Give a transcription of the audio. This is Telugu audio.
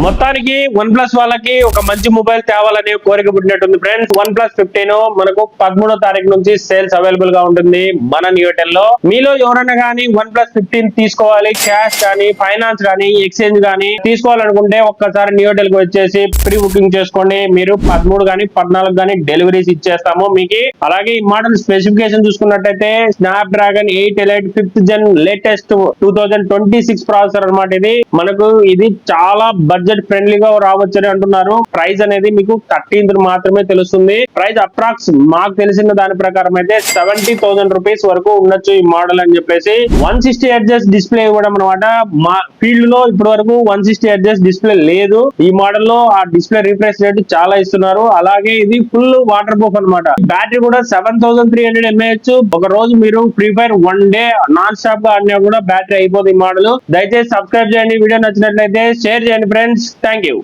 మొత్తానికి వన్ ప్లస్ వాళ్ళకి ఒక మంచి మొబైల్ తేవాలనే కోరిక పుట్టినట్టుంది ఫ్రెండ్స్. OnePlus 15 మనకు 13వ తారీఖు నుంచి సేల్స్ అవైలబుల్ గా ఉంటుంది మన న్యూటెల్ లో. మీలో ఎవరైనా కానీ OnePlus 15 తీసుకోవాలి, క్యాష్ కానీ ఫైనాన్స్ కానీ ఎక్స్చేంజ్ కానీ తీసుకోవాలనుకుంటే ఒక్కసారి న్యూటెల్ కి వచ్చేసి ప్రీ బుకింగ్ చేసుకోండి. మీరు 13 కానీ 14 కానీ డెలివరీస్ ఇచ్చేస్తాము మీకు. అలాగే ఈ మోడల్ స్పెసిఫికేషన్ చూసుకున్నట్టయితే స్నాప్ డ్రాగన్ 8 ఎలైట్ 5th జెన్ లేటెస్ట్ 2026 ప్రాసెసర్ అనమాట. ఇది చాలా బడ్జెట్ ఫ్రెండ్లీగా రావచ్చని అంటున్నారు. ప్రైస్ అనేది మీకు 13th మాత్రమే తెలుస్తుంది. ప్రైస్ అప్రాక్స్ మాకు తెలిసిన దాని ప్రకారం అయితే 70,000 రూపీస్ వరకు ఉండొచ్చు ఈ మోడల్ అని చెప్పేసి. 160 Hz డిస్ప్లే ఇవ్వడం అనమాట. మా ఫీల్డ్ లో ఇప్పటి వరకు 160 Hz డిస్ప్లే లేదు. ఈ మోడల్ లో ఆ డిస్ప్లే రిఫ్రెష్ రేట్ చాలా ఇస్తున్నారు. అలాగే ఇది ఫుల్ వాటర్ ప్రూఫ్ అనమాట. బ్యాటరీ కూడా 7300 mAh. ఒక రోజు మీరు free fire 1 day non stop గా ఆడినా కూడా బ్యాటరీ అయిపోతుంది ఈ మోడల్. దయచేసి సబ్స్క్రైబ్ చేయండి. వీడియో నచ్చినట్లయితే షేర్ చేయండి ఫ్రెండ్స్. Thank you.